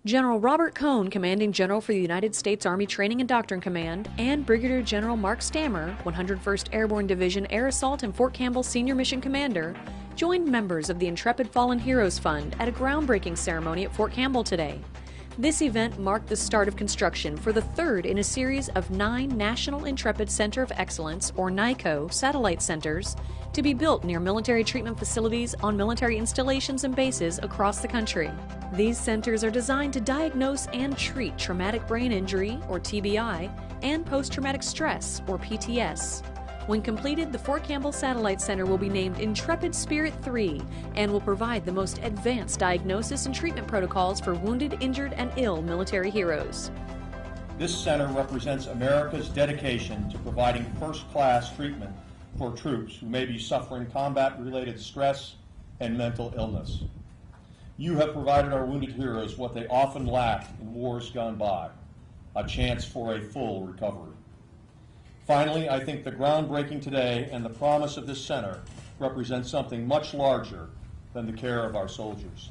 General Robert Cohn, Commanding General for the United States Army Training and Doctrine Command, and Brigadier General Mark Stammer, 101st Airborne Division Air Assault and Fort Campbell Senior Mission Commander, joined members of the Intrepid Fallen Heroes Fund at a groundbreaking ceremony at Fort Campbell today. This event marked the start of construction for the third in a series of 9 National Intrepid Center of Excellence, or NICoE, satellite centers to be built near military treatment facilities on military installations and bases across the country. These centers are designed to diagnose and treat traumatic brain injury, or TBI, and post-traumatic stress, or PTS. When completed, the Fort Campbell Satellite Center will be named Intrepid Spirit 3 and will provide the most advanced diagnosis and treatment protocols for wounded, injured, and ill military heroes. This center represents America's dedication to providing first-class treatment for troops who may be suffering combat-related stress and mental illness. You have provided our wounded heroes what they often lacked in wars gone by, a chance for a full recovery. Finally, I think the groundbreaking today and the promise of this center represent something much larger than the care of our soldiers.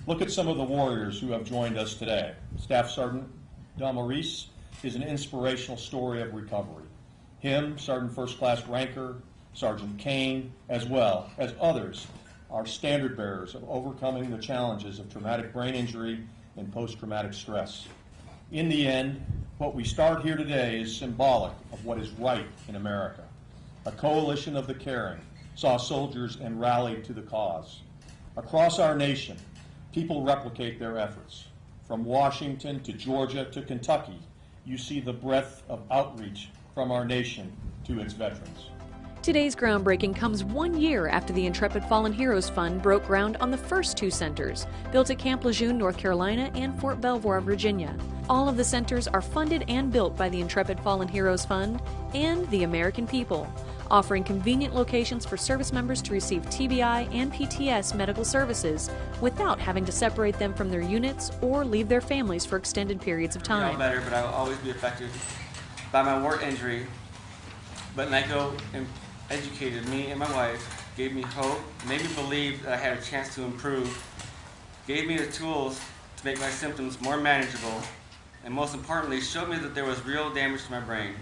Look at some of the warriors who have joined us today. Staff Sergeant Damaris is an inspirational story of recovery. Him, Sergeant First Class Ranker, Sergeant Kane, as well as others, are standard bearers of overcoming the challenges of traumatic brain injury and post-traumatic stress. In the end, what we start here today is symbolic of what is right in America. A coalition of the caring saw soldiers and rallied to the cause. Across our nation, people replicate their efforts. From Washington to Georgia to Kentucky, you see the breadth of outreach from our nation to its veterans. Today's groundbreaking comes 1 year after the Intrepid Fallen Heroes Fund broke ground on the first 2 centers, built at Camp Lejeune, North Carolina, and Fort Belvoir, Virginia. All of the centers are funded and built by the Intrepid Fallen Heroes Fund and the American people, offering convenient locations for service members to receive TBI and PTS medical services without having to separate them from their units or leave their families for extended periods of time. I feel better, but I will always be affected by my war injury. But NICoE educated me and my wife, gave me hope, made me believe that I had a chance to improve, gave me the tools to make my symptoms more manageable, and most importantly, showed me that there was real damage to my brain.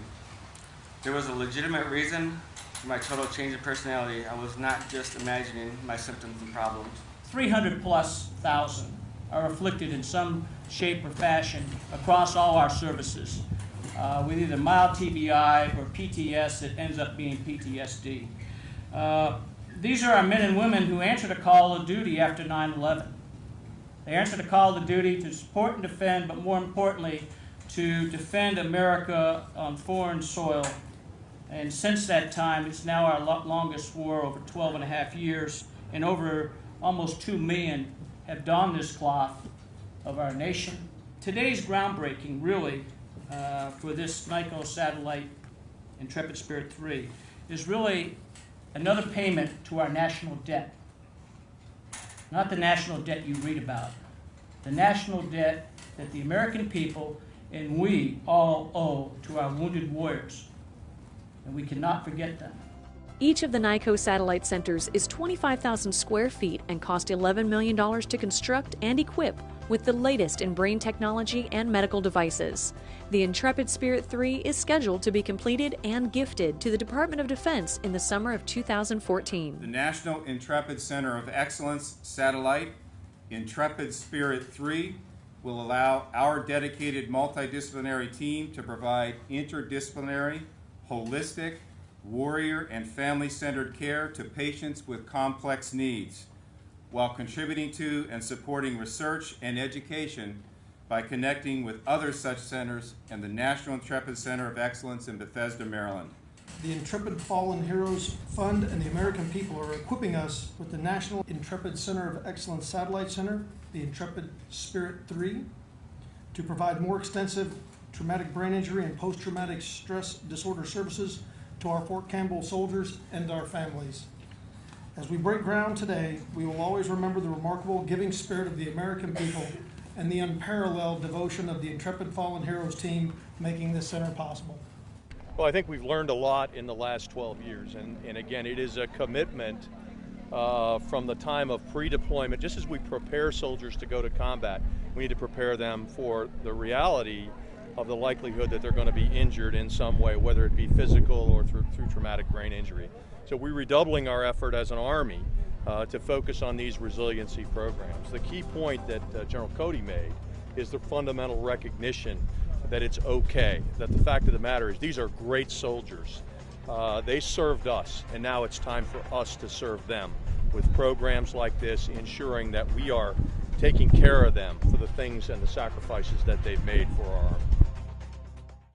There was a legitimate reason for my total change in personality. I was not just imagining my symptoms and problems. 300,000+ are afflicted in some shape or fashion across all our services. With either mild TBI or PTS that ends up being PTSD. These are our men and women who answer the call of duty after 9/11. They answer the call of duty to support and defend, but more importantly, to defend America on foreign soil. And since that time, it's now our longest war, over 12.5 years, and over almost 2 million have donned this cloth of our nation. Today's groundbreaking, really, for this NICoE satellite, Intrepid Spirit 3, is really another payment to our national debt. Not the national debt you read about, the national debt that the American people and we all owe to our wounded warriors, and we cannot forget them. Each of the NICoE satellite centers is 25,000 square feet and cost $11 million to construct and equip with the latest in brain technology and medical devices. The Intrepid Spirit 3 is scheduled to be completed and gifted to the Department of Defense in the summer of 2014. The National Intrepid Center of Excellence satellite, Intrepid Spirit 3, will allow our dedicated multidisciplinary team to provide interdisciplinary, holistic, warrior and family-centered care to patients with complex needs, while contributing to and supporting research and education by connecting with other such centers and the National Intrepid Center of Excellence in Bethesda, Maryland. The Intrepid Fallen Heroes Fund and the American people are equipping us with the National Intrepid Center of Excellence Satellite Center, the Intrepid Spirit 3, to provide more extensive traumatic brain injury and post-traumatic stress disorder services to our Fort Campbell soldiers and our families. As we break ground today, we will always remember the remarkable giving spirit of the American people and the unparalleled devotion of the Intrepid Fallen Heroes team making this center possible. Well, I think we've learned a lot in the last 12 years, and again, it is a commitment from the time of pre-deployment. Just as we prepare soldiers to go to combat, we need to prepare them for the reality of the likelihood that they're going to be injured in some way, whether it be physical or through traumatic brain injury. So we're redoubling our effort as an Army to focus on these resiliency programs. The key point that General Cody made is the fundamental recognition that it's okay, that the fact of the matter is these are great soldiers. They served us, and now it's time for us to serve them with programs like this, ensuring that we are taking care of them for the things and the sacrifices that they've made for our Army.